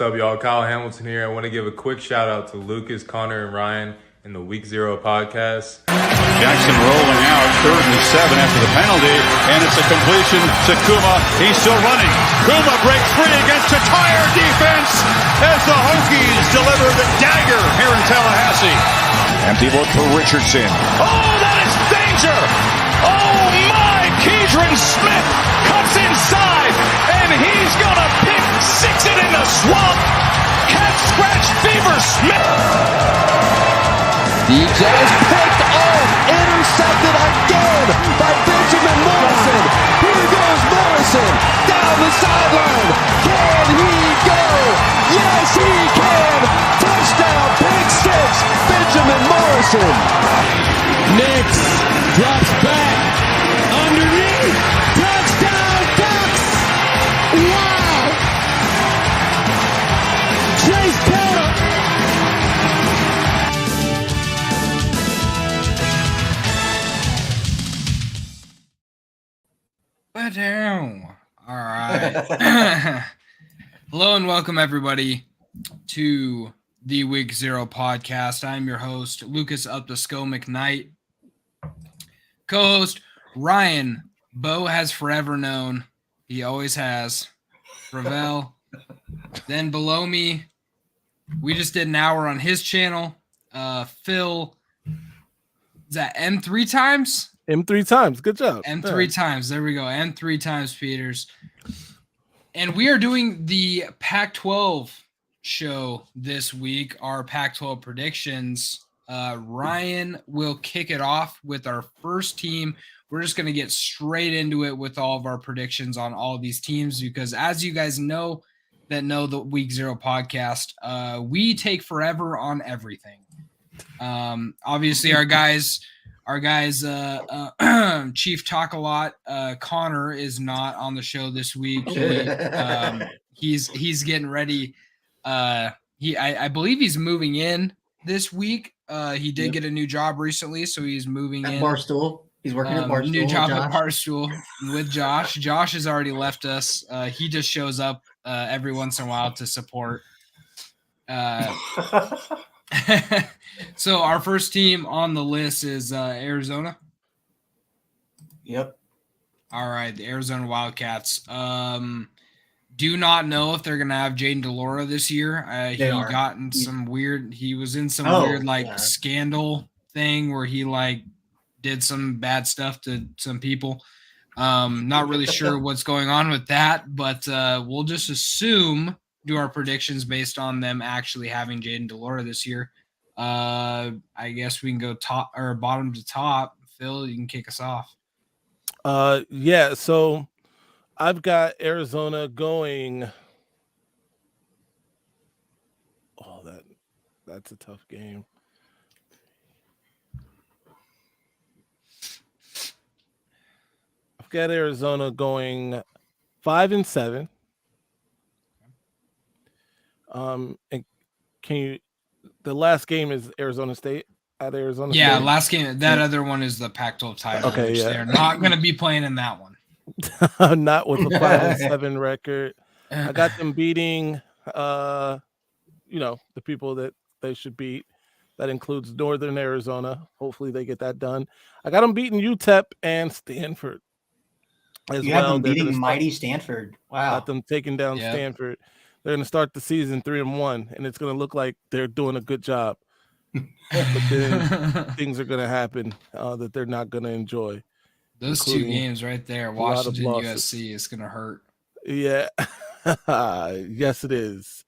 What's up, y'all? Kyle Hamilton here. I want to give a quick shout out to Lucas, Connor, and Ryan in the Week 0 podcast. Jackson rolling out, 3rd and 7 after the penalty, and it's a completion to Kuma. He's still running. Kuma breaks free against a tired defense as the Hokies deliver the dagger here in Tallahassee. Empty look for Richardson. Oh, that is danger! Oh my! Keidron Smith cuts inside, and he's gonna pick 6 it in the swamp. Cat scratch fever Smith. DJ is picked off, intercepted again by Benjamin Morrison. Here goes Morrison down the sideline. Can he go? Yes, he can. Touchdown, pick 6, Benjamin Morrison. Nix drops back underneath. Touchdown, Bucks. Wow. Chase Taylor. Down. All right. Hello and welcome everybody to the Week 0 podcast. I'm your host, Lucas Up the Skull McKnight. Co-host Ryan, Bo has forever known. He always has. Ravel. Then below me, we just did an hour on his channel. Phil, is that M3 times? M3 times. Good job. M3 times. There we go. M3 times, Peters. And we are doing the Pac-12 show this week, our Pac-12 predictions. Ryan will kick it off with our first team. We're just going to get straight into it with all of our predictions on all of these teams because as you guys know that know the Week 0 podcast, we take forever on everything. Obviously, our guys, Chief Talk a Lot, Connor is not on the show this week. He's getting ready. I believe he's moving in this week. He did get a new job recently, so he's moving in. Barstool. He's working at Barstool. New job at Barstool with Josh. Josh has already left us. He just shows up every once in a while to support. So our first team on the list is Arizona. Yep. All right, the Arizona Wildcats. Do not know if they're gonna have Jaden DeLora this year. He was in some weird scandal thing where he did some bad stuff to some people. Not really sure what's going on with that, but we'll just do our predictions based on them actually having Jaden DeLora this year. I guess we can go top or bottom to top. Phil, you can kick us off. Yeah, so I've got Arizona going. Oh, that's a tough game. I've got Arizona going 5-7. And can you? The last game is Arizona State at Arizona State. Yeah, last game. That other one is the Pac-12 title. Okay, yeah. They're not going to be playing in that one. Not with a 5-7 record. I got them beating, the people that they should beat. That includes Northern Arizona. Hopefully they get that done. I got them beating UTEP and Stanford as you well. Have them beating mighty Stanford. Wow. Got them taking down Stanford. They're going to start the season 3-1, and it's going to look like they're doing a good job. But then things are going to happen that they're not going to enjoy. Those two games right there, Washington, USC, is going to hurt. Yeah. Yes, it is.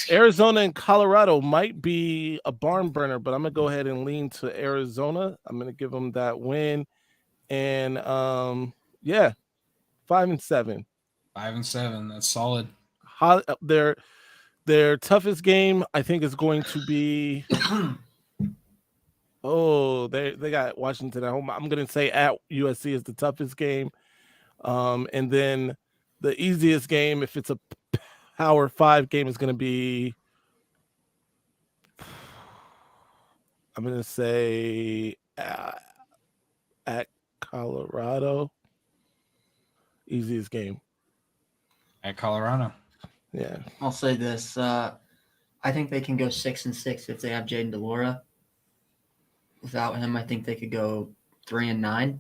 Arizona and Colorado might be a barn burner, but I'm going to go ahead and lean to Arizona. I'm going to give them that win. And, 5-7. 5-7. That's solid. Their toughest game, I think, is going to be. They got Washington at home. I'm going to say at USC is the toughest game, and then the easiest game, if it's a Power 5 game, is going to be. I'm going to say at Colorado. Easiest game. At Colorado. Yeah. I'll say this. I think they can go 6-6 if they have Jaden DeLora. Without him, I think they could go 3-9.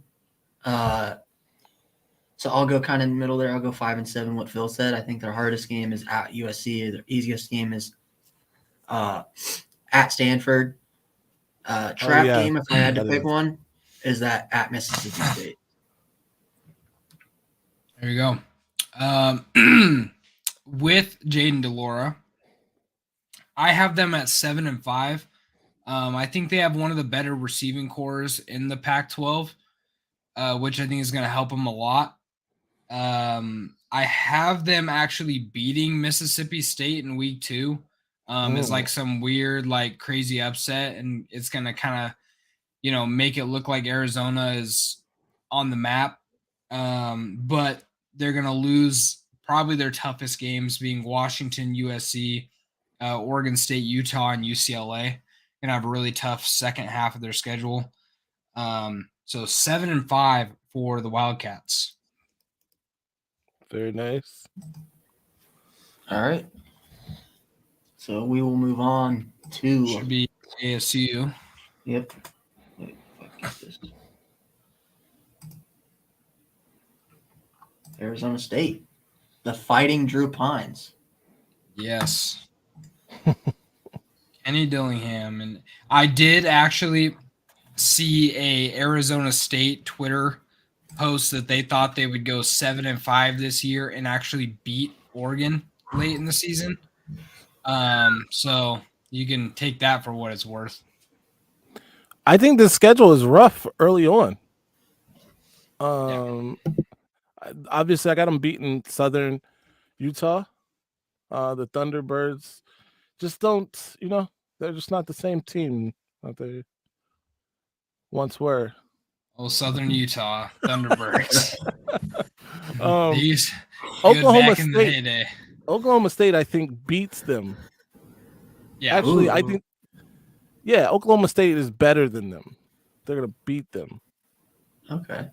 So I'll go kind of in the middle there. I'll go 5-7. What Phil said. I think their hardest game is at USC. Their easiest game is at Stanford. Trap game, if I had to That pick is. one, is that at Mississippi State. There you go. With Jaden DeLora, I have them at 7-5. I think they have one of the better receiving cores in the Pac-12, which I think is going to help them a lot. I have them actually beating Mississippi State in week 2. It's like some weird, like crazy upset, and it's going to kind of, make it look like Arizona is on the map. But they're going to lose probably their toughest games, being Washington, USC, Oregon State, Utah, and UCLA. Going to have a really tough second half of their schedule. So 7-5 for the Wildcats. Very nice. All right. So we will move on to. Should be ASU. Yep. Wait, if I get this. Arizona State. The Fighting Drew Pines. Yes. Kenny Dillingham. And I did actually see a Arizona State Twitter post that they thought they would go 7-5 this year and actually beat Oregon late in the season. So you can take that for what it's worth. I think the schedule is rough early on. Obviously, I got them beating Southern Utah. The Thunderbirds just don't, they're just not the same team that they once were. Oh, Southern Utah Thunderbirds. These Oklahoma back in the State. heyday. Oklahoma State, I think, beats them. Yeah. Actually, Ooh. I think, Oklahoma State is better than them. They're gonna beat them. Okay.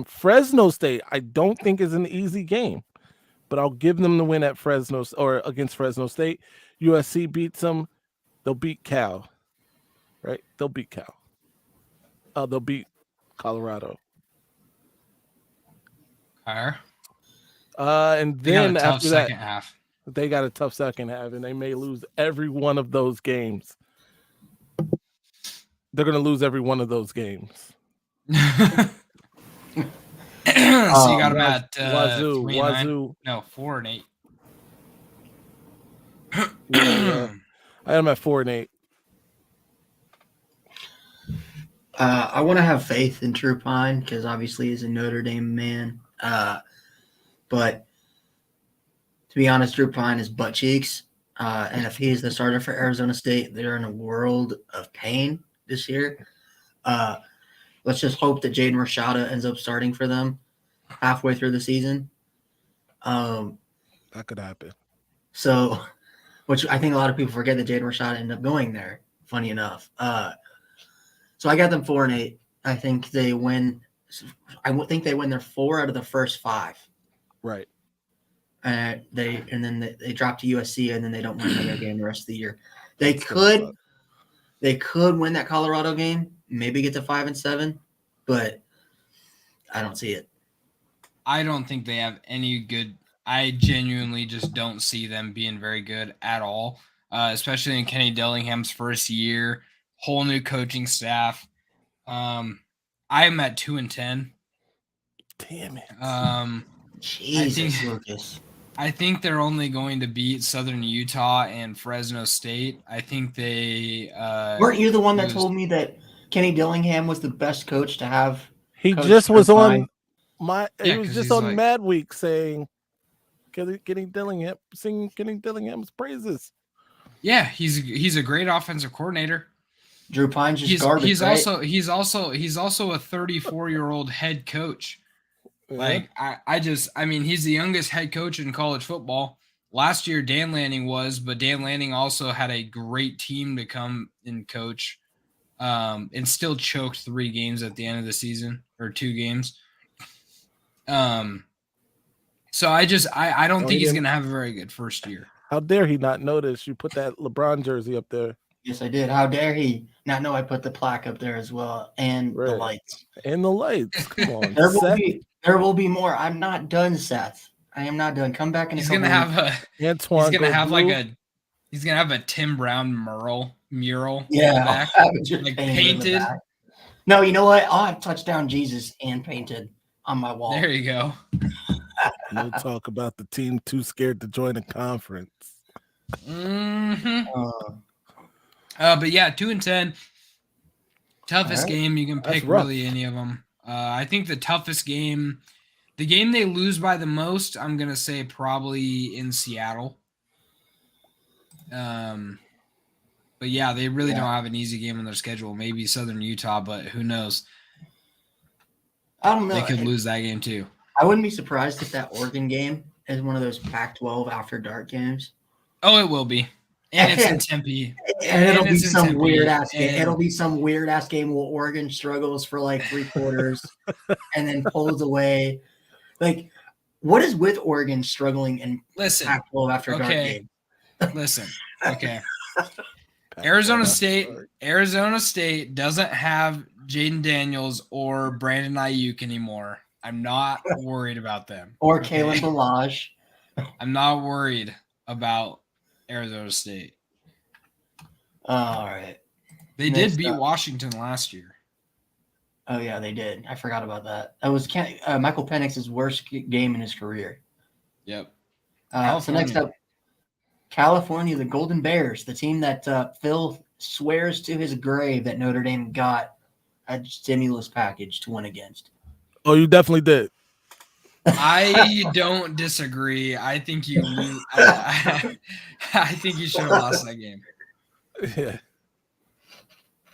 Fresno State, I don't think is an easy game, but I'll give them the win at Fresno or against Fresno State. USC beats them. They'll beat Cal, right? They'll beat Cal. They'll beat Colorado. Higher. And They got a then tough after that, second half. they got a tough second half, and they may lose every one of those games. They're gonna lose every one of those games. So you got them at Wazoo, 3-9. No, 4-8. Yeah. I am at 4-8. I want to have faith in Drew Pine because obviously he's a Notre Dame man. But to be honest, Drew Pine is butt cheeks. And if he's the starter for Arizona State, they're in a world of pain this year. Let's just hope that Jaden Rashada ends up starting for them halfway through the season. That could happen. So, which I think a lot of people forget that Jaden Rashada ended up going there, funny enough. So I got them 4-8. I think they win. I think they win their 4 out of the first 5. Right. And then they drop to USC, and then they don't win another game the rest of the year. They could win that Colorado game, maybe get to 5-7, but I don't see it. I don't think they have any good. I genuinely just don't see them being very good at all, especially in Kenny Dillingham's first year, whole new coaching staff. I'm at 2-10. Damn it. Jesus, Lucas. I think they're only going to beat Southern Utah and Fresno State. I think they weren't you the one that told me that Kenny Dillingham was the best coach to have? He just was on he was just on Mad Week saying Kenny Dillingham, singing Kenny Dillingham's praises. Yeah, he's a great offensive coordinator. Drew Pine's just garbage. He's right? also a 34-year-old head coach. Like I mean, he's the youngest head coach in college football. Last year, Dan Lanning was, but Dan Lanning also had a great team to come and coach, and still choked 3 games at the end of the season, or 2 games. So I don't No, think he he's didn't. going to have a very good first year. How dare he not notice you put that LeBron jersey up there? Yes, I did. How dare he not know I put the plaque up there as well and the Right. lights. And the lights. Come on, There Seth. will be more. I'm not done, Seth. I am not done. Come back in a He's couple going to weeks. have Antoine he's going to have blue. he's going to have a Tim Brown mural in the Yeah, back, I'll have it just like painted in the painted. back. No, you know what? I'll have touchdown Jesus and painted on my wall. There you go. No talk about the team too scared to join a conference. Mm-hmm. Uh, But yeah, 2-10. Toughest All right. game you can That's pick rough. really any of them. I think the toughest game, the game they lose by the most, I'm gonna say probably in Seattle. But yeah, they really don't have an easy game on their schedule. Maybe Southern Utah, but who knows? I don't know. They could lose that game too. I wouldn't be surprised if that Oregon game is one of those Pac-12 after dark games. Oh, it will be. And it's in Tempe. And it'll be it's in some Tempe, weird ass game. and- It'll be some weird ass game where Oregon struggles for like 3 quarters and then pulls away. Like, what is with Oregon struggling in Listen, Pac-12 after dark okay. game? Listen, okay. Arizona State doesn't have Jaden Daniels or Brandon Ayuk anymore. I'm not worried about them. Or Kalen Balaj. I'm not worried about Arizona State. All right. They Next did beat up. Washington last year. Oh, yeah, they did. I forgot about that. That was Michael Penix's worst game in his career. Yep. So next up, California, the Golden Bears, the team that Phil swears to his grave that Notre Dame got a stimulus package to win against. Oh, you definitely did. I don't disagree. I think you lose. I think you should have lost that game. Yeah.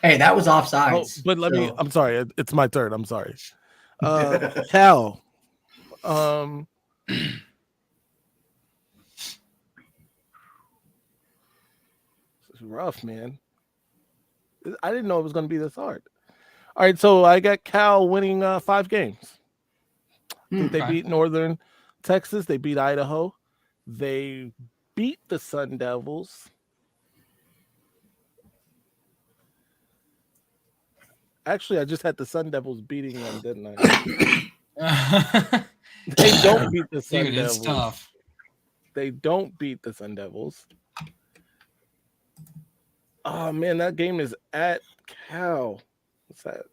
Hey, that was offsides. Oh, but let me. I'm sorry. It's my turn. I'm sorry. Cal. This is rough, man. I didn't know it was going to be this hard. All right, so I got Cal winning 5 games. I think they beat Northern Texas. They beat Idaho. They beat the Sun Devils. Actually, I just had the Sun Devils beating them, didn't I? They don't beat the Sun Dude, Devils. it's tough. They don't beat the Sun Devils. Oh, man, that game is at Cal. What's that?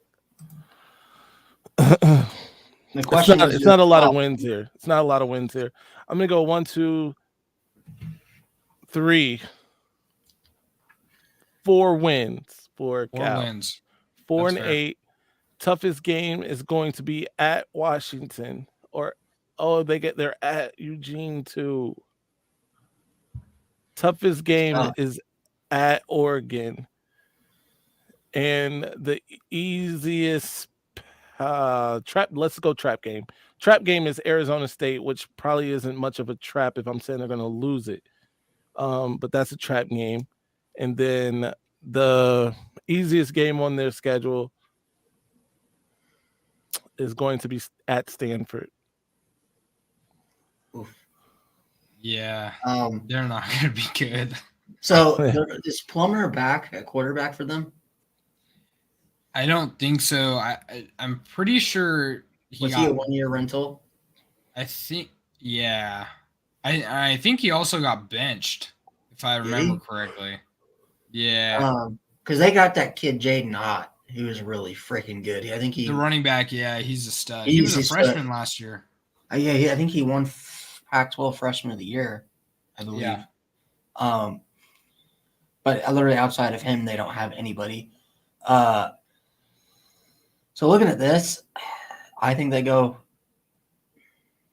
The question it's not a lot of wins here. It's not a lot of wins here. I'm going to go 1, 2, 3, 4 wins for Cal. 4 wins. 4 That's and fair. 8. Toughest game is going to be at Washington, they're at Eugene too. Toughest game is at Oregon, and the easiest trap. Let's go trap game. Trap game is Arizona State, which probably isn't much of a trap if I'm saying they're going to lose it. But that's a trap game, and then the easiest game on their schedule is going to be at Stanford. Oof. Yeah, they're not going to be good. So is Plummer back at quarterback for them? I don't think so. I'm pretty sure Was he a 1-year rental? I think, yeah. I think he also got benched, if I remember correctly. Yeah. Because they got that kid Jaden Ott. He was really freaking good. I think The running back, yeah, he's a stud. He He was was a a stud. freshman last year. I think he won Pac-12 Freshman of the Year, I believe. Yeah. But literally outside of him, they don't have anybody. So looking at this, I think they go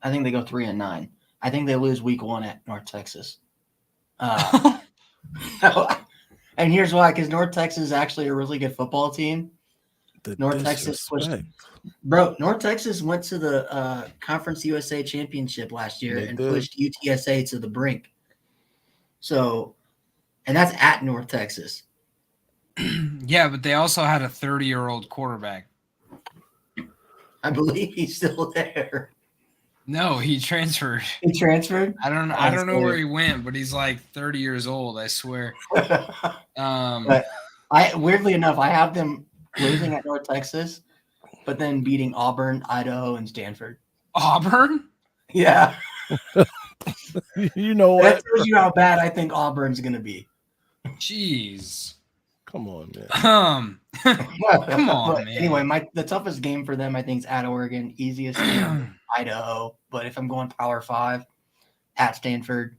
3-9. I think they lose week 1 at North Texas. And here's why, because North Texas is actually a really good football team. North Texas went to the Conference USA Championship last year and pushed UTSA to the brink. So, and that's at North Texas. Yeah, but they also had a 30-year-old quarterback. I believe he's still there. No, he transferred. He transferred. I don't know where he went, but he's like 30 years old, I swear. But weirdly enough, I have them losing at North Texas, but then beating Auburn, Idaho, and Stanford. Auburn? Yeah. You know That what? tells you how bad I think Auburn's going to be. Jeez. Come on, man. Come on, But man. anyway, the toughest game for them, I think, is at Oregon. Easiest game, Idaho. But if I'm going Power 5, at Stanford.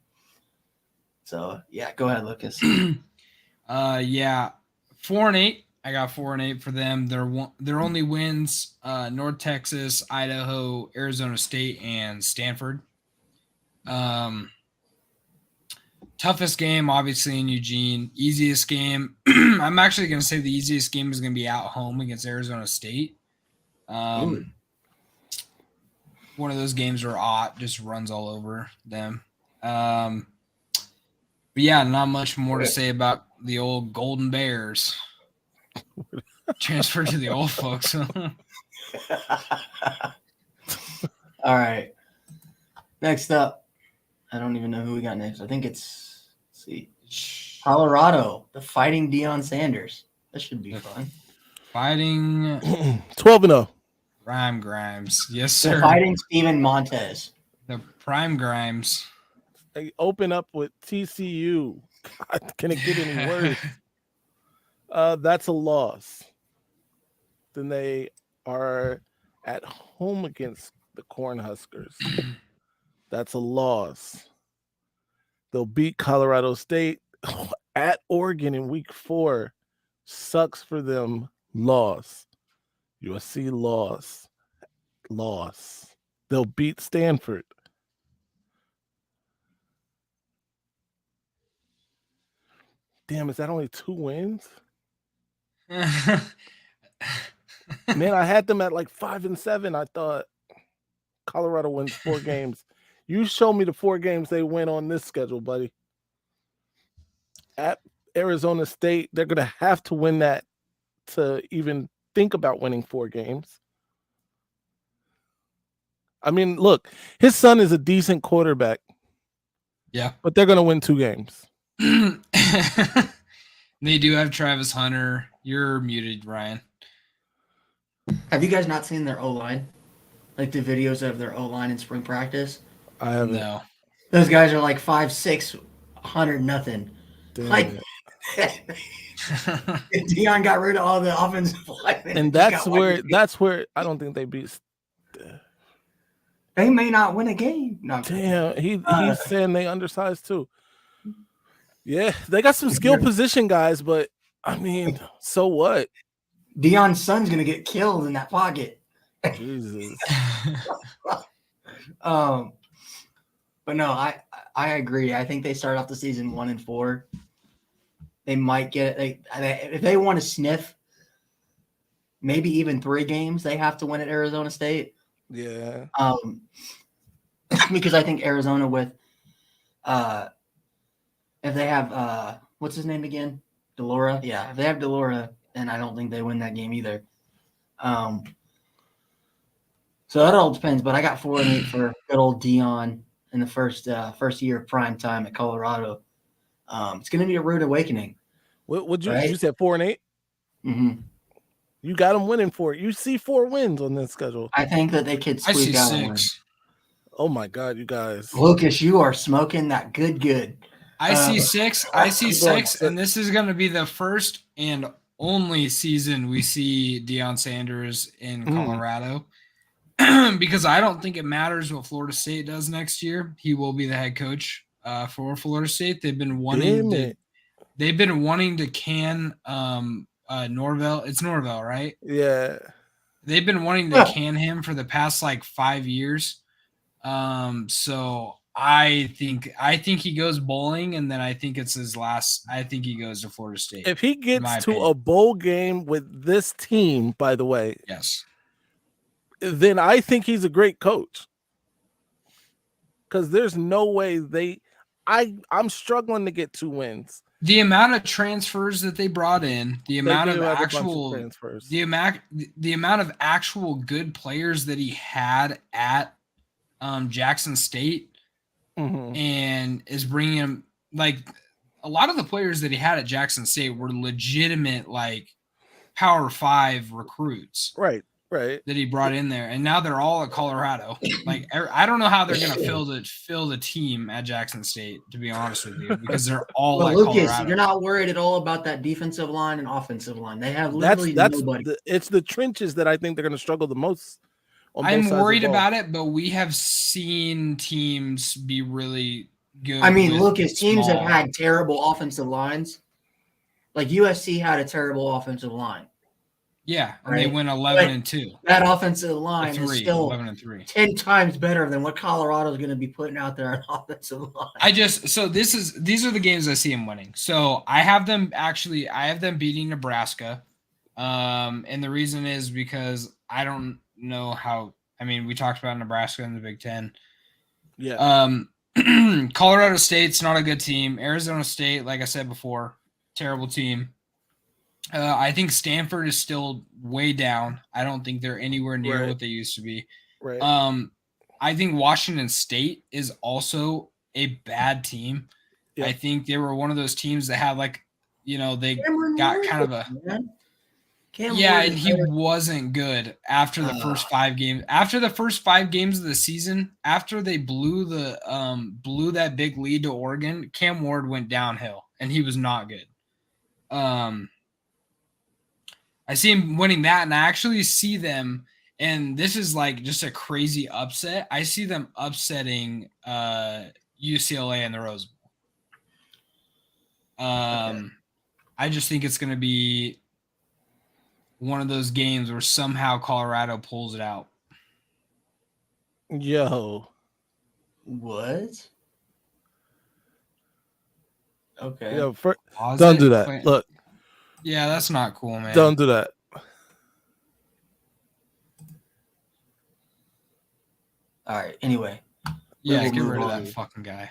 So, yeah, go ahead, Lucas. Yeah, 4-8. I got 4-8 for them. Their only wins: North Texas, Idaho, Arizona State, and Stanford. Toughest game, obviously, in Eugene. Easiest game, I'm actually going to say the easiest game is going to be at home against Arizona State. One of those games where Ott just runs all over them. But yeah, not much more to say about the old Golden Bears. Transfer to the old folks. All right. Next up, I don't even know who we got next. I think it's, let's see, Colorado, the Fighting Deion Sanders. That should be fun. Fighting 12-0. Prime Grimes. Yes, The sir. Fighting Steven Montez. The Prime Grimes. They open up with TCU. God, can it get any worse? That's a loss. Then they are at home against the Cornhuskers. That's a loss. They'll beat Colorado State at Oregon in week 4. Sucks for them. Loss. USC loss. Loss. They'll beat Stanford. Damn, is that only 2 wins? Man, I had them at like 5-7. I thought Colorado wins 4 games. You show me the 4 games they win on this schedule, buddy. At Arizona State, they're going to have to win that to even think about winning 4 games. I mean, look, his son is a decent quarterback. Yeah. But they're going to win 2 games. They do have Travis Hunter. You're muted, Ryan. Have you guys not seen their O-line? Like the videos of their O-line in spring practice? I haven't. No. Those guys are like 5'6", 100 nothing. Damn Like it. Deion got rid of all the offensive linemen. And that's where I don't think they beat. They may not win a game. No, Damn, he's saying they undersized too. Yeah, they got some skill position guys, but I mean, so what? Deion's son's gonna get killed in that pocket. Jesus. But no, I agree. I think they start off the season 1-4. They might get if they want to sniff maybe even 3 games, they have to win at Arizona State. Yeah. Because I think Arizona with if they have what's his name again? Delora. Yeah, if they have Delora, then I don't think they win that game either. So that all depends. But I got 4-8 for good old Deion in the first year of prime time at Colorado. It's going to be a rude awakening. What you right? you said 4-8? Mm-hmm. You got them winning 4. You see 4 wins on this schedule. I think that they could I see squeak out a win. 6. Oh my God, you guys. Lucas, you are smoking that good. I see 6. I see I'm going 6, and this is going to be the first and only season we see Deion Sanders in Colorado. Because I don't think it matters what Florida State does next year. He will be the head coach for Florida State. They've been wanting to can Norvell. It's Norvell, right? Yeah. They've been wanting to can him for the past like 5 years. So I think he goes bowling, and then I think it's his last. I think he goes to Florida State. If he gets to a bowl game with this team, by the way, yes, then I think he's a great coach. Because there's no way I'm struggling to get 2 wins. The amount of transfers that they brought in, the amount of actual good players that he had at Jackson State Mhm. and is bringing him like a lot of the players that he had at Jackson State were legitimate like Power 5 recruits Right. that he brought in there, and now they're all at Colorado. Like I don't know how they're going to fill the team at Jackson State, to be honest with you, because they're all Well, at Lucas, Colorado. you're not worried at all about that defensive line and offensive line. They have literally nobody. It's the trenches that I think they're going to struggle the most. I'm worried about it, but we have seen teams be really good. I mean, Lucas, teams have had terrible offensive lines. Like USC had a terrible offensive line. Yeah, and right? they went 11-2. That offensive line is still 11-3. 10 times better than what Colorado is going to be putting out there on offensive line. These are the games I see them winning. So I have them beating Nebraska. And the reason is because I don't know how. I mean, we talked about Nebraska in the Big Ten. Yeah. Colorado State's not a good team. Arizona State, like I said before, terrible team. I think Stanford is still way down. I don't think they're anywhere near what they used to be. Right. I think Washington State is also a bad team. Yeah. I think they were one of those teams that had they Cameron got Ward, kind of a man. and he wasn't good after the first 5 games. After the first 5 games of the season, after they blew that big lead to Oregon, Cam Ward went downhill and he was not good. I see him winning that, and I actually see them, and this is like just a crazy upset. I see them upsetting UCLA in the Rose Bowl. I just think it's going to be one of those games where somehow Colorado pulls it out. Yo. What? Okay. Yo, don't do that. Look. Yeah, that's not cool, man. Don't do that. All right. Anyway. Yeah, get rid of that fucking guy.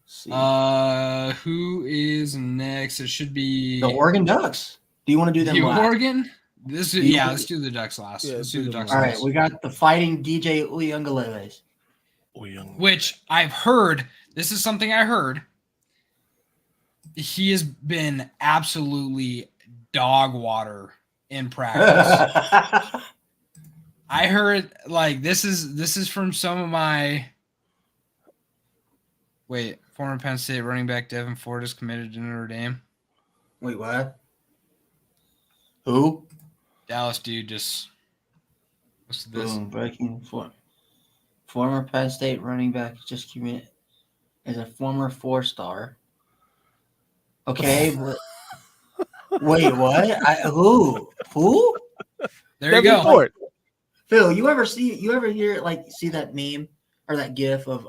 See. Who is next? It should be The Oregon Ducks. Do you want to do them last? Oregon? Let's do the Ducks last. Yeah, let's do the Ducks All last. right, we got the Fighting DJ Uyungaleles. Which I've heard. This is something I heard. He has been absolutely dog water in practice. I heard this is from some of my former Penn State running back Devin Ford is committed to Notre Dame. Wait, what? Who? Dallas dude just what's this? Boom, breaking former Penn State running back just committed as a former 4-star. Okay, but wait, what? Who? There you go. Ford. Phil, you ever see that meme or that GIF of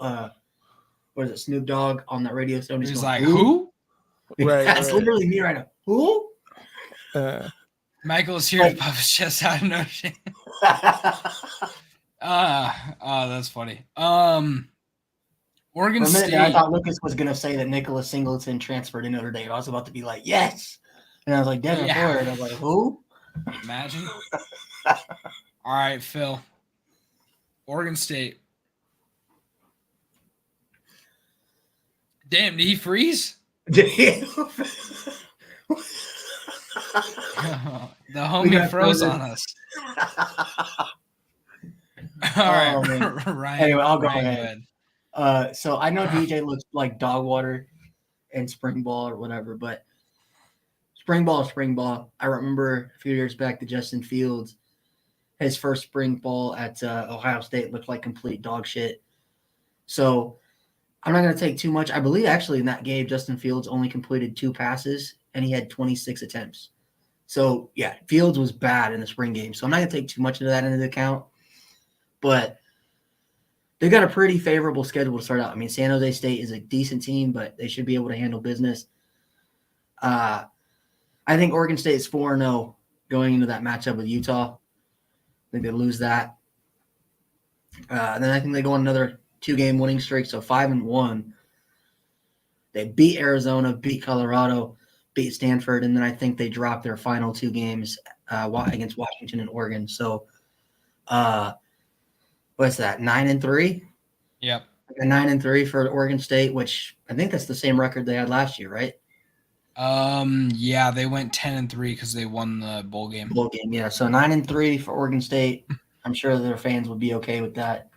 what is it, Snoop Dogg on that radio station? He's like, who? Right, That's literally me right now. Who? Michael is here to puff his chest out of Notre Dame. That's funny. Oregon State. I thought Lucas was gonna say that Nicholas Singleton transferred to Notre Dame. I was about to be like, yes. And I was like, Devin Ford. I was like, who? Imagine. All right, Phil. Oregon State. Damn, did he freeze? The homie froze on us. All right, Ryan. Anyway, I'll go ahead. So I know DJ looks like dog water and spring ball or whatever, but spring ball is spring ball. I remember a few years back to Justin Fields, his first spring ball at Ohio State looked like complete dog shit. So I'm not going to take too much. I believe actually in that game, Justin Fields only completed 2 passes and he had 26 attempts. So yeah, Fields was bad in the spring game. So I'm not going to take too much of that into account, but they've got a pretty favorable schedule to start out. I mean, San Jose State is a decent team, but they should be able to handle business. I think Oregon State is 4-0 going into that matchup with Utah. I think they lose that. Then I think they go on another 2-game winning streak, so 5-1. They beat Arizona, beat Colorado, beat Stanford, and then I think they drop their final 2 games against Washington and Oregon. So What's that? 9-3. Yep. 9-3 for Oregon State, which I think that's the same record they had last year, right? Yeah, they went 10-3 because they won the bowl game. Bowl game, yeah. So 9-3 for Oregon State. I'm sure their fans would be okay with that,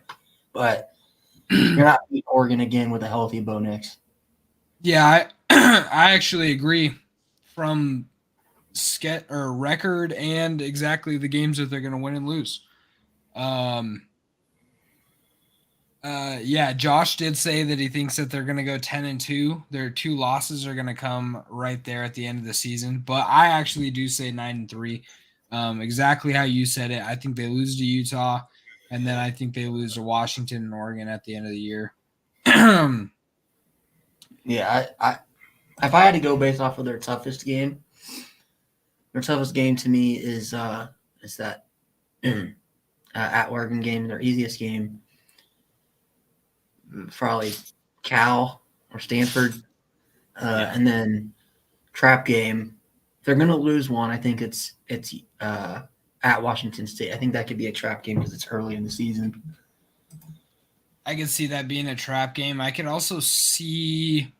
but you're not beating Oregon again with a healthy Bo Nix. Yeah, I actually agree from record and exactly the games that they're going to win and lose. Yeah, Josh did say that he thinks that they're going to go 10-2. Their 2 losses are going to come right there at the end of the season, but I actually do say 9-3. Exactly how you said it. I think they lose to Utah, and then I think they lose to Washington and Oregon at the end of the year. Yeah, I if I had to go based off of their toughest game to me is that at Oregon game. Their easiest game, probably Cal or Stanford, and then trap game. If they're gonna lose one, I think it's at Washington State. I think that could be a trap game because it's early in the season. I could see that being a trap game. I could also see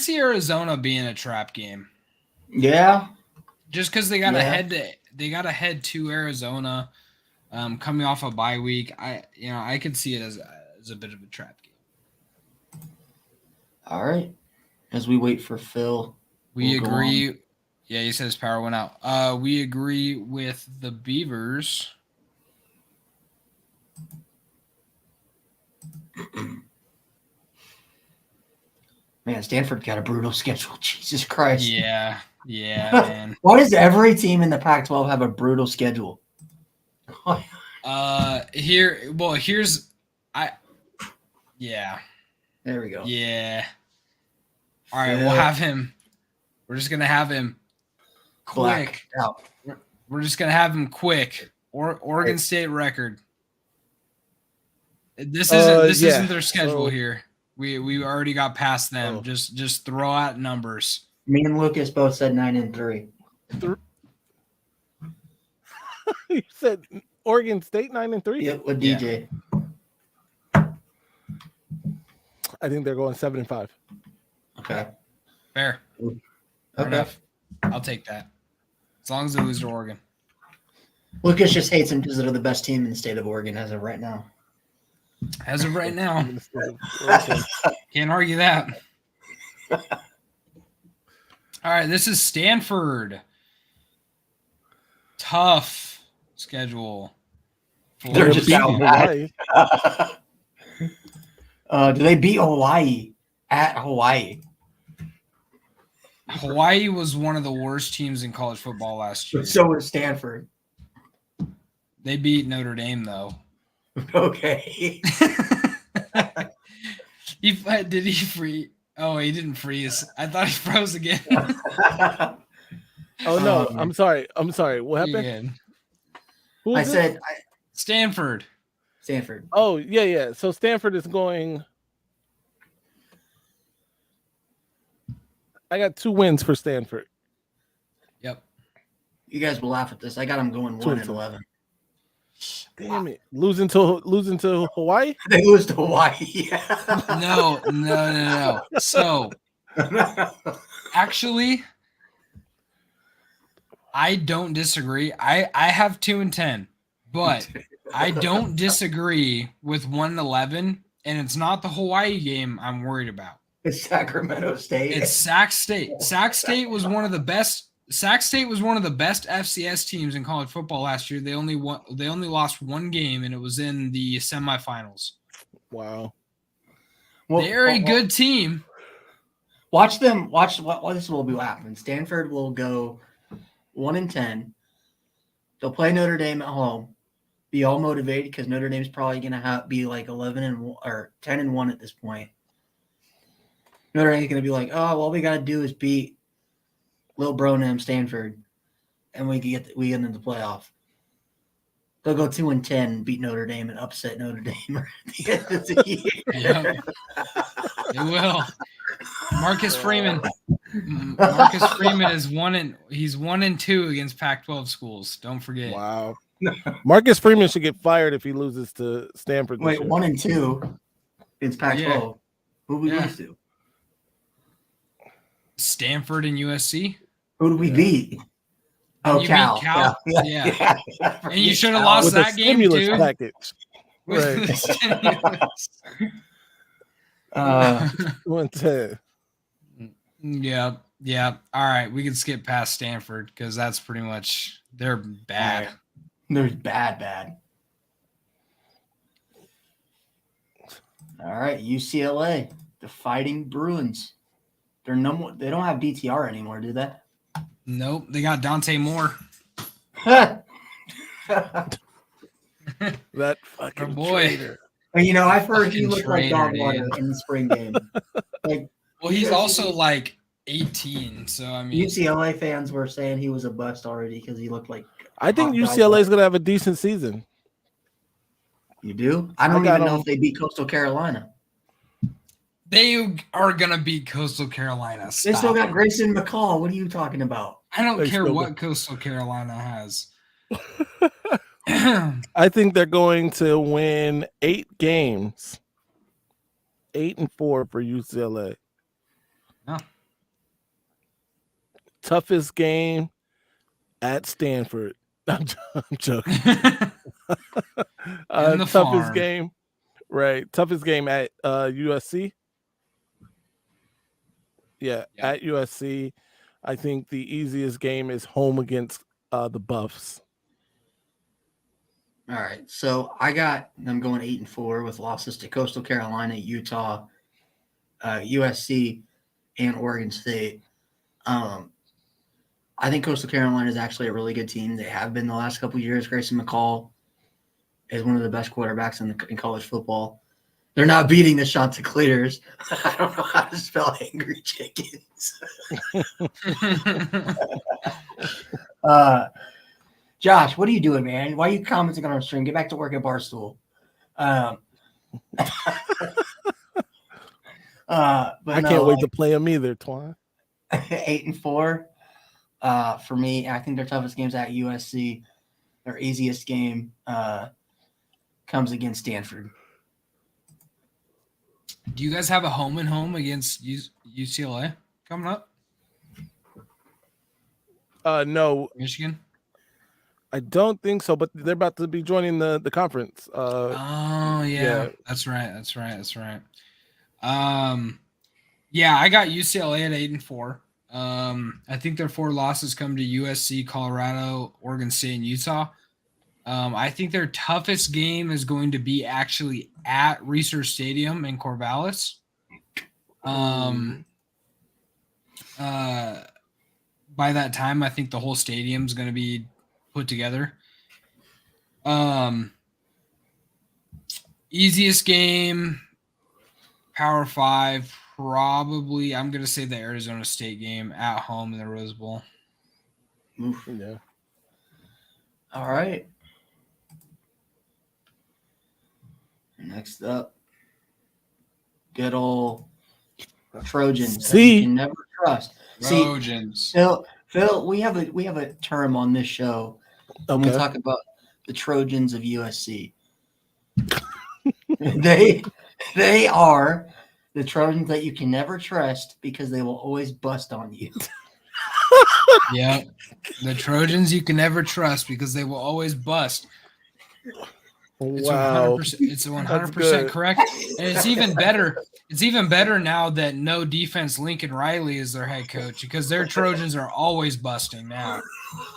Arizona being a trap game. Yeah, just because they got to head to Arizona, coming off a bye week. I could see it as a bit of a trap game. All right. As we wait for Phil, we agree. Yeah, he says power went out. We agree with the Beavers. Man, Stanford got a brutal schedule. Jesus Christ. Yeah, man. Why does every team in the Pac-12 have a brutal schedule? Yeah. There we go. Yeah. All right, we'll have him. We're just gonna have him quick. We're just gonna have him quick. Oregon State record. This isn't their schedule here. We already got past them. Just throw out numbers. Me and Lucas both said 9-3. You said Oregon State 9-3? Yep, with DJ. I think they're going 7-5. Okay. Fair. Fair enough. I'll take that. As long as they lose to Oregon. Lucas just hates them because they're the best team in the state of Oregon as of right now. As of right now. Can't argue that. All right, this is Stanford. Tough schedule. They're just Hawaii. Do they beat Hawaii at Hawaii? Hawaii was one of the worst teams in college football last year. So was Stanford. They beat Notre Dame, though. Okay. Did he freeze? Oh, he didn't freeze. I thought he froze again. Oh no! I'm sorry. What happened? I said Stanford. Oh yeah. So Stanford is going. I got 2 wins for Stanford. Yep. You guys will laugh at this. I got them going 1-11. Damn it! Losing to Hawaii? They lose to Hawaii. No. So, actually, I don't disagree. I have 2-10, but I don't disagree with 1-11, and it's not the Hawaii game I'm worried about. It's Sacramento State. It's Sac State. Sac State was one of the best FCS teams in college football last year. They only lost 1 game, and it was in the semifinals. Wow. They're a good team. Watch them. Watch what this will be happening. Stanford will go 1-10. They'll play Notre Dame at home. Be all motivated because Notre Dame's probably going to be like 11 or 10-1 at this point. Notre Dame's going to be like, oh, all we got to do is beat Lil Bronham Stanford, and we get into the playoff. They'll go 2-10, beat Notre Dame, and upset Notre Dame at the end of the year. Yep. They will. Marcus Freeman. Marcus Freeman is 1-2 against Pac-12 schools. Don't forget. Wow. Marcus Freeman should get fired if he loses to Stanford. Wait, 1-2 against Pac-12. Yeah. Who we Yeah. lose to? Stanford and USC. Who did we beat? Oh, You Cal. beat Cal. Yeah. And you should have Cal. lost with that a game stimulus too. package. With Right. the stimulus. 110. Yeah. All right, we can skip past Stanford because that's pretty much they're bad. They're bad. All right, UCLA, the Fighting Bruins. They don't have DTR anymore, do they? Nope, they got Dante Moore. That fucking Our boy. traitor. I've heard he Fucking looked like dog traitor, water dude. in the spring game. Like, Well, he's also like 18, so I mean, UCLA fans were saying he was a bust already because he looked like. I think hot dog UCLA is water. going to have a decent season. You do? I don't got even know him. if they beat Coastal Carolina. they are gonna beat Coastal Carolina. They Stop still got it. Grayson McCall. What are you talking about? I don't They care still what Coastal Carolina has. I think they're going to win 8 games. 8-4 for UCLA. Oh. Toughest game at Stanford. I'm joking. In the Toughest farm. game. Right. Toughest game at USC. Yeah, at USC. I think the easiest game is home against the Buffs. All right, so I got them going 8-4 with losses to Coastal Carolina, Utah, USC, and Oregon State. I think Coastal Carolina is actually a really good team. They have been the last couple of years. Grayson McCall is one of the best quarterbacks in college football. They're not beating the Chanticleers. I don't know how to spell angry chickens. Josh, what are you doing, man? Why are you commenting on our stream? Get back to work at Barstool. But I can't wait to play them either, Twan. 8-4 for me. I think their toughest game's at USC. Their easiest game comes against Stanford. Do you guys have a home and home against UCLA coming up? No, Michigan? I don't think so, but they're about to be joining the conference. Oh, yeah. yeah. That's right. Yeah, I got UCLA at 8-4. I think their 4 losses come to USC, Colorado, Oregon State, and Utah. I think their toughest game is going to be actually at Research Stadium in Corvallis. By that time, I think the whole stadium is going to be put together. Easiest game, Power 5, probably. I'm going to say the Arizona State game at home in the Rose Bowl. Oof. Yeah. All right. Next up, good old Trojans. that See? you can never trust. Trojans. Phil, we have a term on this show. I'm going to talk about the Trojans of USC. They are the Trojans that you can never trust because they will always bust on you. Yeah, the Trojans you can never trust because they will always bust. It's Wow. 100%, it's 100% good. correct, and it's even better. It's even better now that no defense Lincoln Riley is their head coach because their Trojans are always busting now.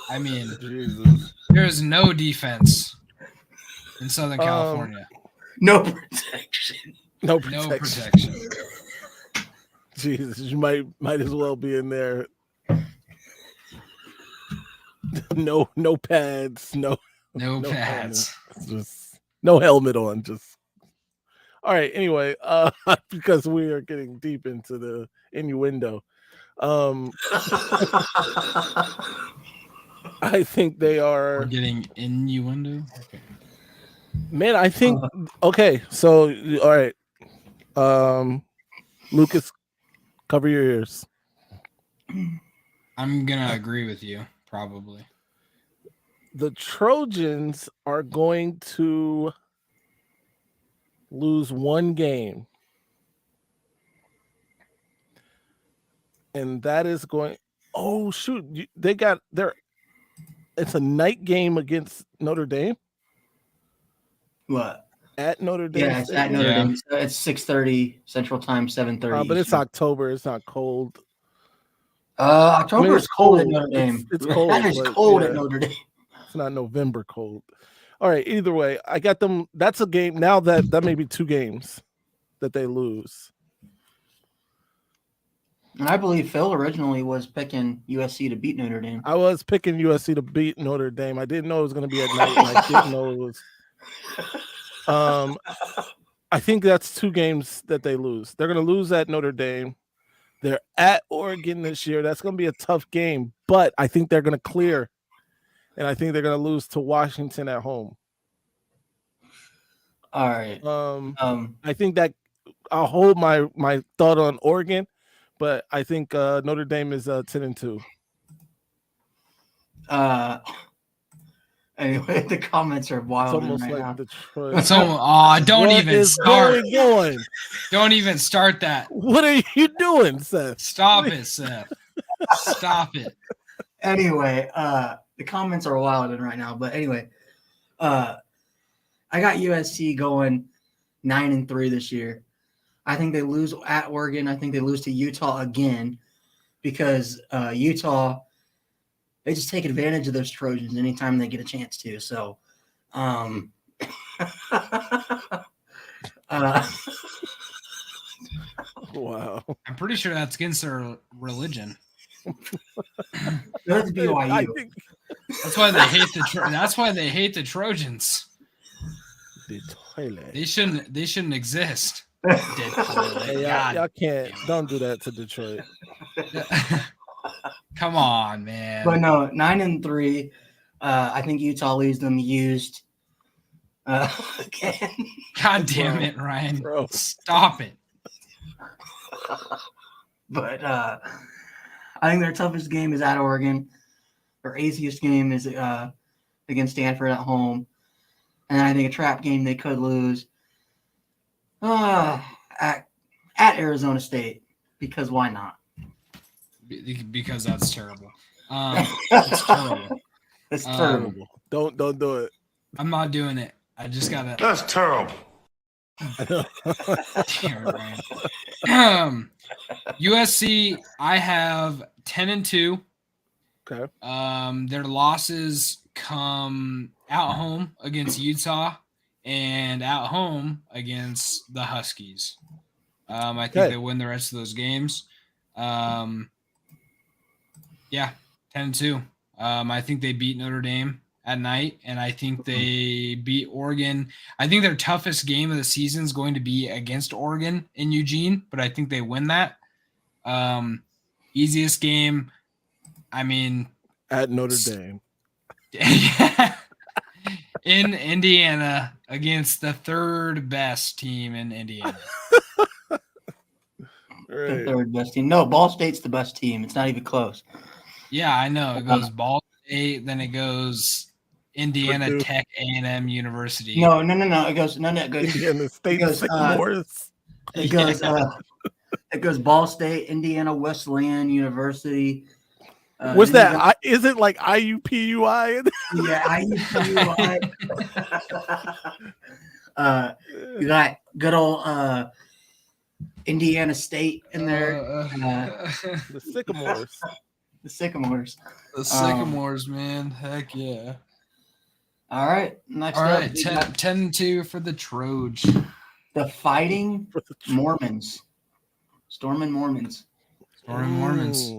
I mean, Jesus. there is no defense in Southern California. No protection. No No protection. protection. Jesus, you might as well be in there. No pads, no pads. just no helmet on. Just all right. Anyway, because we are getting deep into the innuendo, I think they We're are. getting innuendo. Okay. Man, I think okay. So all right, Lucas Cover your ears. I'm gonna agree with you, probably. The Trojans are going to lose one game. And that is going. Oh, shoot. It's a night game against Notre Dame. What? At Notre Dame. Yeah, it's at Notre Dame. So it's 6:30 Central Time, 7:30. But it's October. It's not cold. October is cold at cold. Notre Dame. It's cold. That is cold at Notre Dame. It's not November cold. All right. Either way, I got them. That's a game. Now that may be 2 games that they lose. And I believe Phil originally was picking USC to beat Notre Dame. I was picking USC to beat Notre Dame. I didn't know it was going to be at night. And I didn't know it was. I think that's 2 games that they lose. They're going to lose at Notre Dame. They're at Oregon this year. That's going to be a tough game, but I think they're going to clear. And I think they're going to lose to Washington at home. All right. I think that I'll hold my thought on Oregon, but I think Notre Dame is 10-2. Anyway, the comments are wild. It's almost right like now. Detroit. Don't What even is start. going on? Don't even start that. What are you doing, Seth? Stop it, Seth. Stop it. Anyway, the comments are wilding right now. But anyway, I got USC going 9-3 this year. I think they lose at Oregon. I think they lose to Utah again because Utah, they just take advantage of those Trojans anytime they get a chance to. So, Wow. I'm pretty sure that's against their religion. that's BYU. I think That's why they hate that's why they hate the Trojans. the toilet. They shouldn't exist. Hey, y'all can't. Don't do that to Detroit. Come on, man. But no, 9-3. I think Utah leaves them used. Again. God damn it, Ryan. Bro. Stop it. But I think their toughest game is at Oregon. Their easiest game is against Stanford at home. And I think a trap game they could lose at Arizona State, because why not? Because that's terrible. It's terrible. It's terrible. Don't do it. I'm not doing it. I just gotta. That's terrible. Damn it, Ryan. USC, I have 10-2. Okay. Their losses come at home against Utah and at home against the Huskies. I think they win the rest of those games. Yeah, 10-2. I think they beat Notre Dame at night, and I think they beat Oregon. I think their toughest game of the season is going to be against Oregon in Eugene, but I think they win that. Easiest game, I mean, At Notre Dame. in Indiana against the third best team in Indiana. The third best team. No, Ball State's the best team. It's not even close. Yeah, I know. It goes Ball State, then it goes Indiana Tech A&M University. No. It goes Indiana State it goes, Sycamores. It goes Ball State, Indiana Wesleyan University. What's that? Is it like IUPUI? Yeah, IUPUI. You got good old Indiana State in there. The Sycamores. The Sycamores. The Sycamores, man. Heck yeah. All right. Next All up, right, we got 10-2 for the Troj. the Fighting Mormons. Stormin' Mormons. Mormons.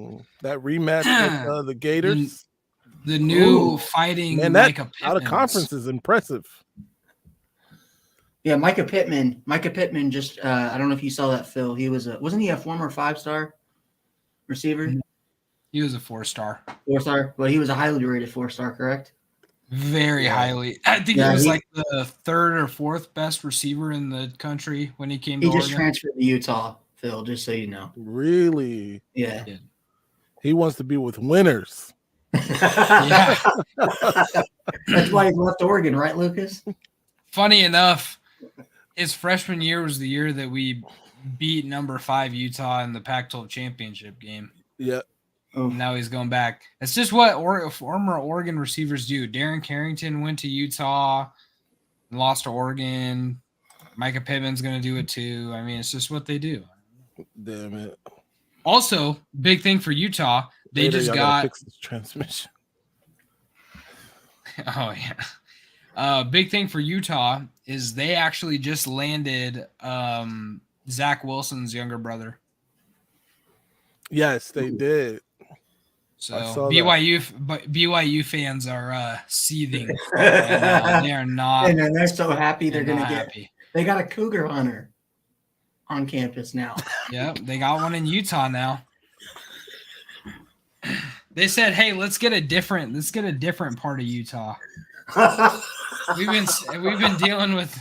That rematch with the Gators. The new Fighting Man, that Micah out of Pittmans. conference is impressive. Yeah, Micah Pittman. Micah Pittman just I don't know if you saw that, Phil. He was wasn't he a former 5-star receiver? He was a 4-star. 4-star? Well, he was a highly rated 4-star, correct? Very highly. I think he was like the third or fourth best receiver in the country when he came to He Oregon. just transferred to Utah Phil, just so you know. Really? Yeah. He wants to be with winners. Yeah. That's why he left Oregon, right, Lucas? Funny enough, his freshman year was the year that we beat number 5 Utah in the Pac-12 championship game. Yeah. Oof. Now he's going back. It's just what former Oregon receivers do. Darren Carrington went to Utah and lost to Oregon. Micah Pittman's going to do it too. I mean, it's just what they do. Damn it. Also, big thing for Utah, they Later, just y'all got gotta fix this transmission. Oh yeah. Big thing for Utah is they actually just landed Zach Wilson's younger brother. Yes, they did. So I saw BYU fans are seething right now. They are not. And then they're so happy they're going to get. happy. They got a cougar hunter on campus now. Yep, they got one in Utah now. They said, "Hey, let's get a different part of Utah." We've been dealing with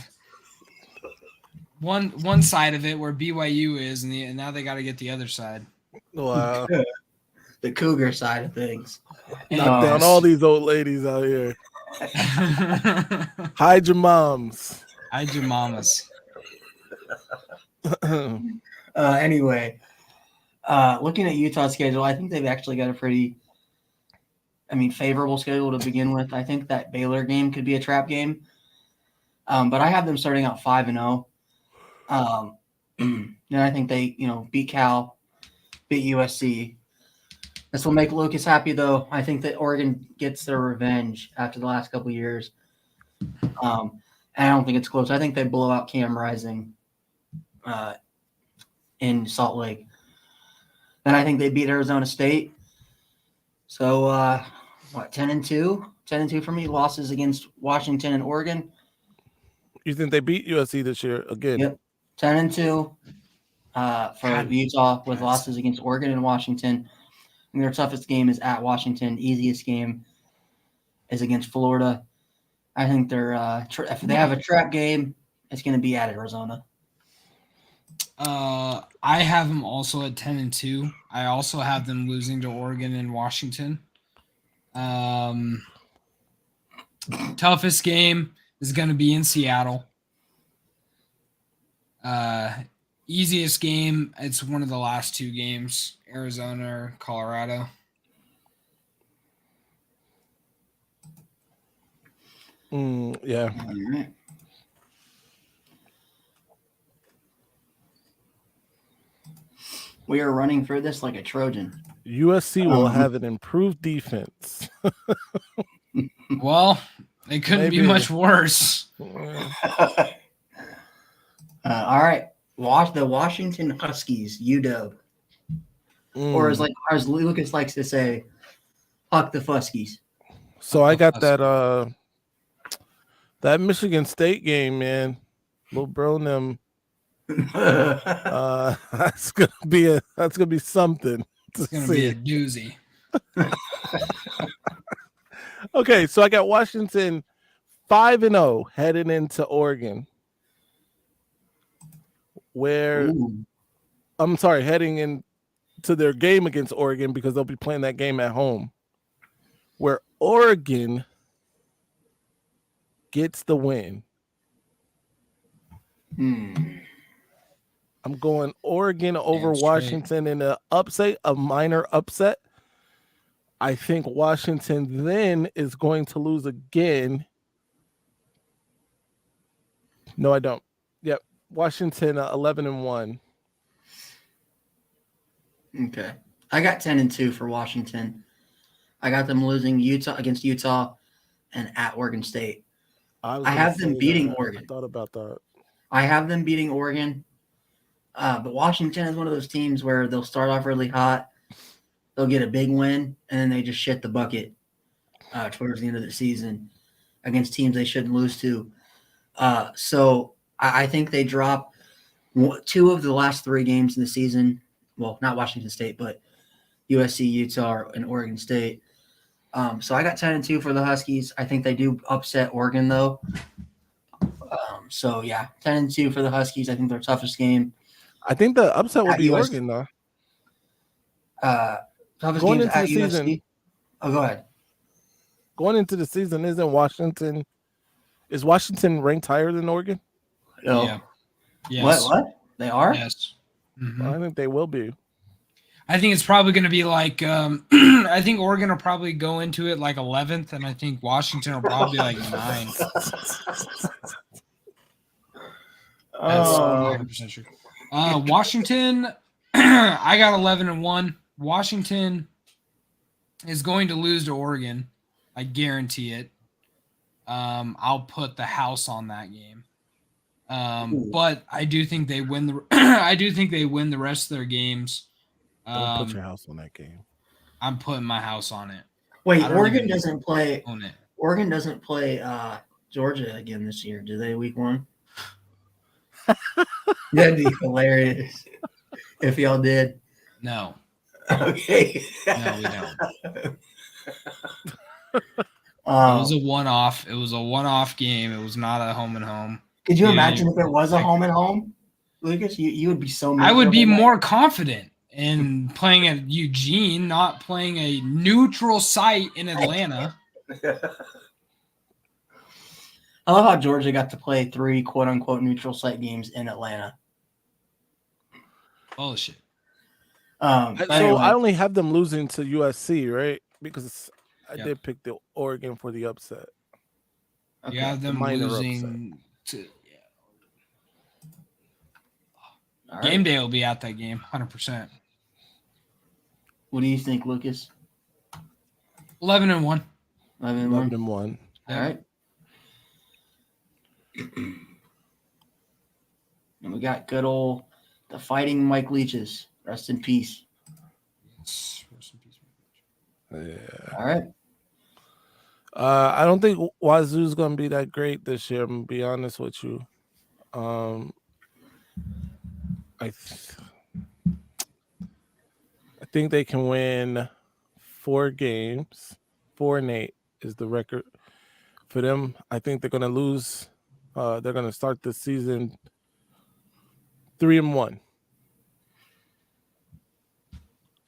one side of it where BYU is, and now they got to get the other side. Wow. The cougar side of things. Knock down all these old ladies out here. Hide your moms. Hide your mamas. Anyway, looking at Utah's schedule, I think they've actually got a pretty, favorable schedule to begin with. I think that Baylor game could be a trap game, but I have them starting out 5-0. And I think they, beat Cal, beat USC. This will make Lucas happy, though. I think that Oregon gets their revenge after the last couple of years. And I don't think it's close. I think they blow out Cam Rising in Salt Lake. Then I think they beat Arizona State. So, 10-2? 10-2 for me. Losses against Washington and Oregon. You think they beat USC this year again? Yep. 10-2 for Utah with losses against Oregon and Washington. And their toughest game is at Washington. Easiest game is against Florida. I think they're if they have a trap game, it's going to be at Arizona. I have them also at 10-2. I also have them losing to Oregon and Washington. Toughest game is going to be in Seattle. Easiest game, it's one of the last 2 games, Arizona or Colorado. Yeah. All right. We are running through this like a Trojan. USC will have an improved defense. Well, it couldn't be much worse. All right. The Washington Huskies, UW. Or as Lucas likes to say, Huck the Fuskies. So I got that Michigan State game, man. Little bro and them. That's gonna be something. It's gonna be a doozy. Okay, so I got Washington 5-0 heading into Oregon. Heading into their game against Oregon because they'll be playing that game at home. Where Oregon gets the win. I'm going Oregon over Washington in a minor upset. I think Washington then is going to lose again. No, I don't. Yep. Washington 11-1. Okay. I got 10-2 for Washington. I got them losing against Utah and at Oregon State. I have them beating Oregon. I thought about that. I have them beating Oregon. But Washington is one of those teams where they'll start off really hot. They'll get a big win, and then they just shit the bucket towards the end of the season against teams they shouldn't lose to. So I think they drop 2 of the last 3 games in the season. Well, not Washington State, but USC, Utah, and Oregon State. So I got 10-2 for the Huskies. I think they do upset Oregon, though. 10-2 for the Huskies. I think their toughest game I think the upset will At be USC. Oregon, though. Toughest Going games into at the USC. season. Oh, go ahead. Going into the season, isn't Washington? Is Washington ranked higher than Oregon? No. Yeah. Yes. What? They are? Yes. Mhm. I think they will be. I think it's probably going to be like I think Oregon will probably go into it like 11th, and I think Washington will probably be like 9th. That's Oh, 100% sure. Washington, I got 11-1. Washington is going to lose to Oregon. I guarantee it. I'll put the house on that game. But I do think they win the. I do think they win the rest of their games. Don't put your house on that game. I'm putting my house on it. wait, I don't Oregon even doesn't play. Own it. Oregon doesn't play Georgia again this year, do they? Week 1. That'd be hilarious if y'all did. No, Okay. no, we don't. It Um, was a one-off. It was a one-off game. It was not a home and home. could you Yeah, imagine you- if it was a home and home, Lucas? You would be so. I would be miserable. more confident in playing at Eugene, not playing a neutral site in Atlanta. I love how Georgia got to play 3 quote unquote neutral site games in Atlanta. Bullshit. But So anyway, I only have them losing to USC, right? Because I Yep. did pick the Oregon for the upset. okay. You have them minor losing to All right. game day will be at that game, 100%. What do you think, Lucas? 11-1. 11-1. 11-1. All right. And we got good old the Fighting Mike Leaches. Rest in peace. Yeah. All right. I don't think Wazoo's gonna be that great this year. I'm gonna be honest with you. I think they can win 4 games. 4-8 is the record for them. I think they're gonna lose. They're gonna start the season 3-1,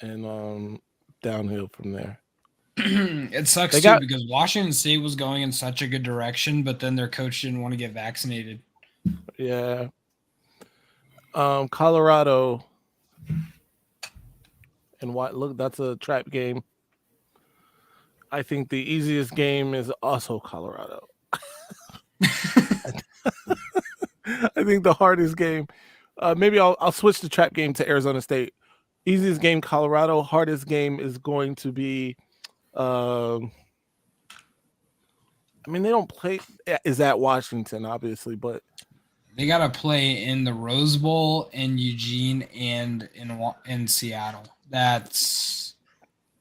and downhill from there. It sucks They too got- because Washington State was going in such a good direction, but then their coach didn't want to get vaccinated. Yeah. Colorado. And what? Look, that's a trap game. I think the easiest game is also Colorado. I think the hardest game. Maybe I'll switch the trap game to Arizona State. Easiest game Colorado. Hardest game is going to be. I mean, they don't play. Is at Washington, obviously, but They got to play in the Rose Bowl, in Eugene, and in Seattle. That's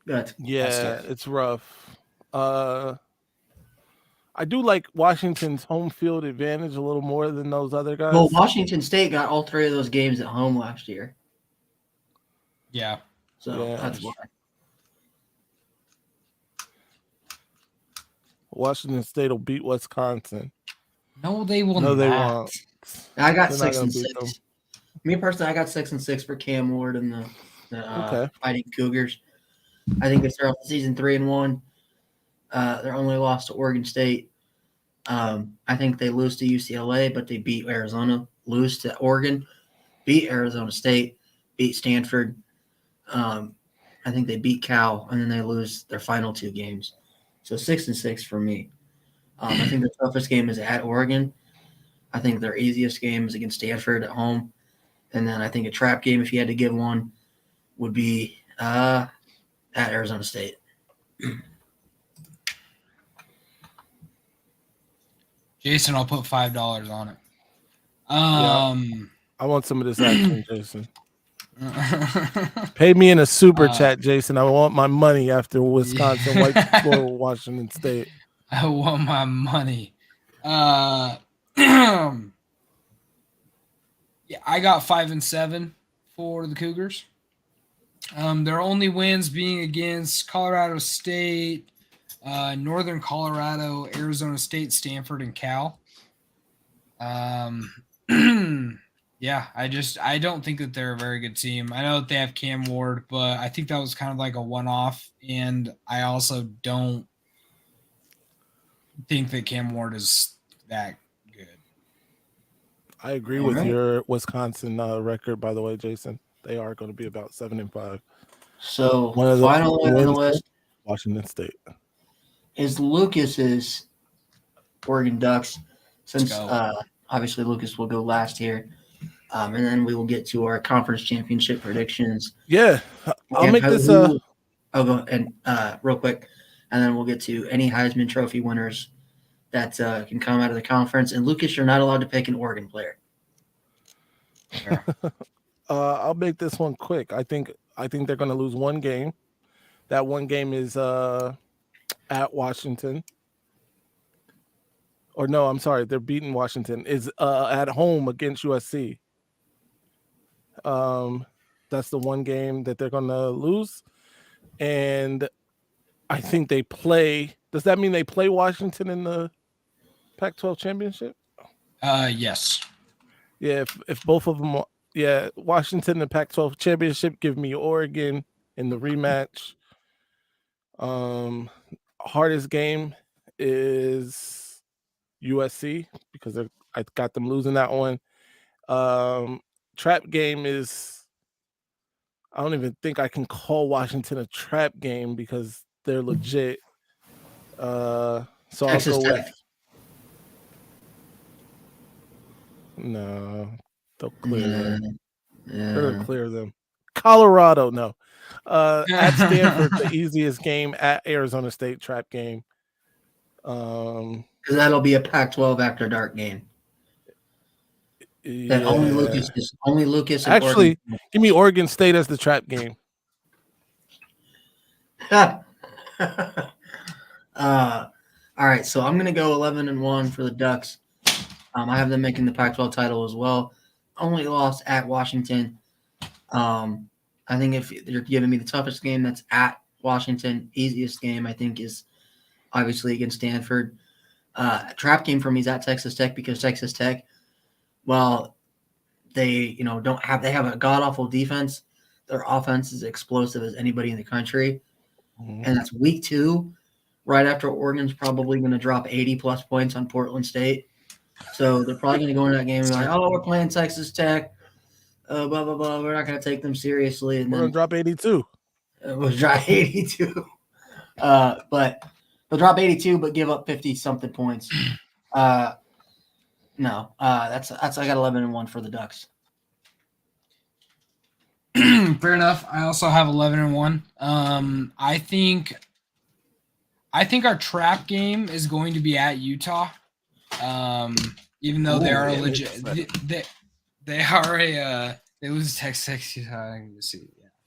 Good. yeah, tough. it's rough. I do like Washington's home field advantage a little more than those other guys. Well, Washington State got all 3 of those games at home last year. yeah. So Yeah. that's why. Washington State will beat Wisconsin. No, they will No, not. they won't. I got They're not 6 gonna and beat 6. them. Me personally, I got 6 and 6 for Cam Ward and the Okay. Fighting Cougars. I think they start off the season 3-1. Their only loss to Oregon State. I think they lose to UCLA, but they beat Arizona. Lose to Oregon, beat Arizona State, beat Stanford. I think they beat Cal, and then they lose their final 2 games. So 6 and 6 for me. I think the toughest game is at Oregon. I think their easiest game is against Stanford at home. And then I think a trap game, if you had to give one, would be at Arizona State. Jason, I'll put $5 on it. I want some of this action, Jason. Pay me in a super chat, Jason. I want my money after Wisconsin wipes the floor with Washington State. I want my money. Yeah, I got 5 and 7 for the Cougars. Their only wins being against Colorado State, Northern Colorado, Arizona State, Stanford, and Cal. Yeah, I don't think that they're a very good team. I know that they have Cam Ward, but I think that was kind of like a one-off, and I also don't think that Cam Ward is that good. I agree All with right. your Wisconsin record, by the way, Jason. They are going to be about 7-5. So One of the final one on the wins, list Washington State. is Lucas's Oregon Ducks. Since go. obviously Lucas will go last here, and then we will get to our conference championship predictions. Yeah, I'll And make this. I'll go and real quick, and then we'll get to any Heisman Trophy winners that can come out of the conference. And Lucas, you're not allowed to pick an Oregon player. I'll make this one quick. I think they're going to lose one game. That one game is at Washington. Or no, I'm sorry, they're beating Washington. Is at home against USC. That's the one game that they're going to lose, and I think they play. Does that mean they play Washington in the Pac-12 championship? Yes. Yeah, if both of them, Washington in the Pac-12 championship, give me Oregon in the rematch. Hardest game is USC because I got them losing that one. Trap game is, I don't even think I can call Washington a trap game because they're legit. So Texas I'll go Tech. with no. They'll clear them. They're gonna clear them. Colorado, no. At Stanford, the easiest game. At Arizona State, trap game. Because that'll be a Pac-12 after dark game. That only Lucas. And Actually, Oregon. give me Oregon State as the trap game. All right, so I'm gonna go 11-1 for the Ducks. I have them making the Pac-12 title as well. Only lost at Washington. I think if you're giving me the toughest game, that's at Washington. Easiest game, I think, is obviously against Stanford. Trap game for me is at Texas Tech because Texas Tech, well, they they have a god awful defense. Their offense is explosive as anybody in the country, and that's week 2, right after Oregon's probably going to drop 80 plus points on Portland State. So they're probably going to go into that game and be like, "Oh, we're playing Texas Tech, blah blah blah. We're not going to take them seriously." And We're then gonna drop 82. we'll drop 82. But they'll drop 82, but give up 50 something points. No, that's I got 11-1 for the Ducks. Fair enough. I also have 11-1. I think our trap game is going to be at Utah. Even though they are legit, they are they lose Texas.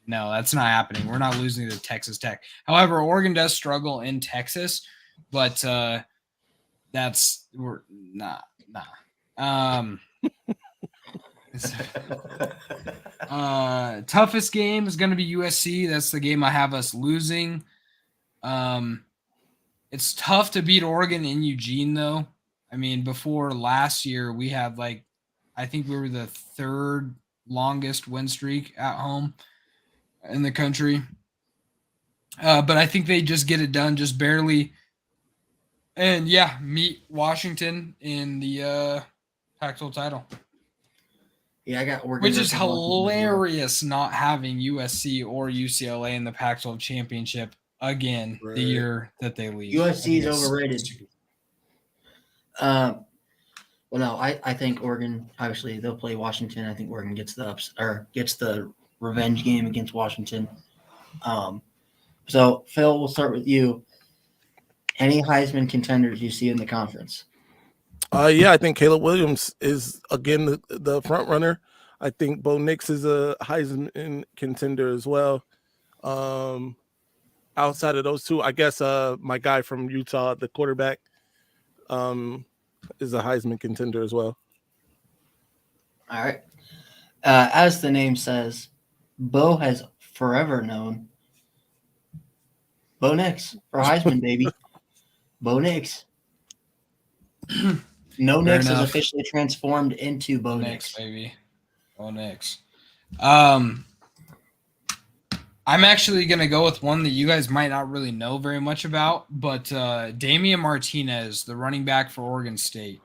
No, that's not happening. We're not losing to Texas Tech. However, Oregon does struggle in Texas, but we're nah. Toughest game is going to be USC. That's the game I have us losing. It's tough to beat Oregon in Eugene, though. I mean, before last year, we had I think we were the 3rd longest win streak at home in the country. But I think they just get it done just barely. And yeah, meet Washington in the Pac-12 title. Yeah, I got Oregon. Which is hilarious not having USC or UCLA in the Pac-12 championship again the year that they leave. USC is overrated. Well, no, I think Oregon, obviously, they'll play Washington. I think Oregon gets the revenge game against Washington. So, Phil, we'll start with you. Any Heisman contenders you see in the conference? Yeah, I think Caleb Williams is again the front runner. I think Bo Nix is a Heisman contender as well. Outside of those two, I guess my guy from Utah, the quarterback, is a Heisman contender as well. All right. As the name says, Bo has forever known Bo Nix for Heisman, baby. Bo Nix. No Nix is officially transformed into Bo Nix, baby. Oh, Knicks. I'm actually going to go with one that you guys might not really know very much about, but Damian Martinez, the running back for Oregon State.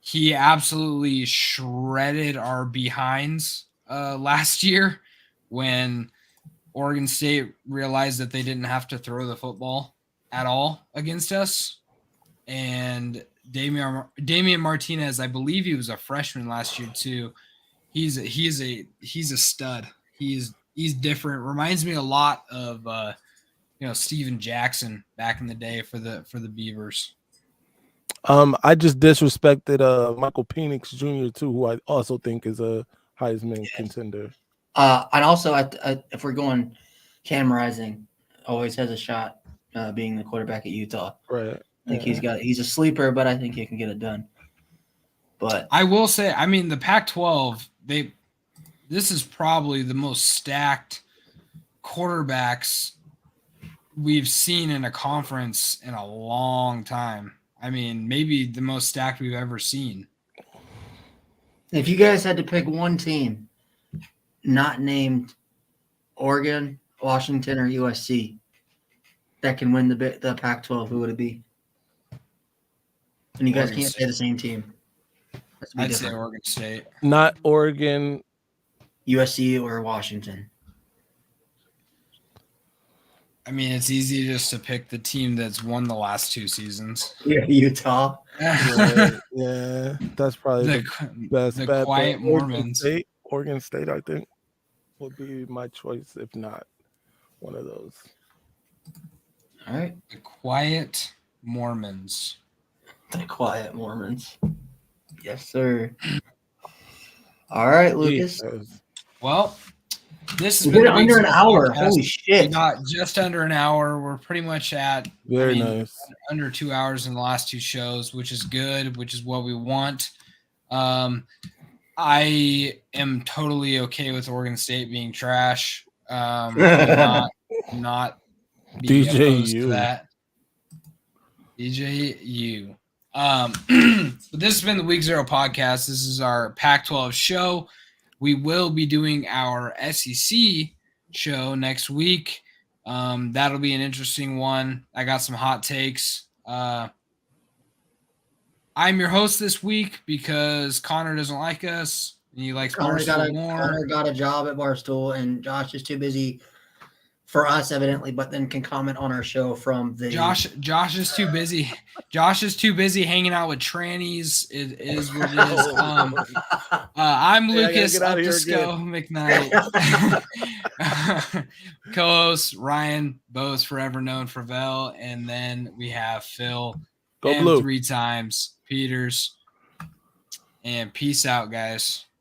He absolutely shredded our behinds last year when Oregon State realized that they didn't have to throw the football at all against us. And Damian Martinez, I believe he was a freshman last year too. He's a stud. He's different. Reminds me a lot of Steven Jackson back in the day for the Beavers. I just disrespected Michael Penix Jr. too, who I also think is a Heisman contender. And also, if we're going Cam Rising, always has a shot being the quarterback at Utah. Right. I think he's a sleeper, but I think he can get it done. But I will say, I mean, the Pac-12, this is probably the most stacked quarterbacks we've seen in a conference in a long time. I mean, maybe the most stacked we've ever seen. If you guys had to pick one team not named Oregon, Washington, or USC that can win the Pac-12, who would it be? And you guys Oregon can't say the same team. I'd say Oregon State. Not Oregon, USC, or Washington. I mean, it's easy just to pick the team that's won the last 2 seasons. Yeah, Utah. Right. Yeah, that's probably the best the bet. quiet Mormons. Oregon State, I think, would be my choice, if not one of those. All right. The quiet Mormons. The quiet Mormons. Yes, sir. All right, Lucas. Well, this has We been did it under an hour. podcast. Holy shit. We got just under an hour. We're pretty much at Very nice. under 2 hours in the last 2 shows, which is good, which is what we want. I am totally okay with Oregon State being trash. Not be opposed to that. DJU. But this has been the Week 0 podcast. This is our Pac-12 show. We will be doing our SEC show next week. That'll be an interesting one. I got some hot takes. I'm your host this week because Connor doesn't like us and he likes Barstool more. Connor got a job at Barstool, and Josh is too busy for us, evidently, but then can comment on our show from the Josh is too busy. Josh is too busy hanging out with trannies. It is what it is. I'm Lucas Updisco McKnight. Co-host Ryan, both forever known for Vel, and then we have Phil. Go and Blue. 3 times Peters. And peace out, guys.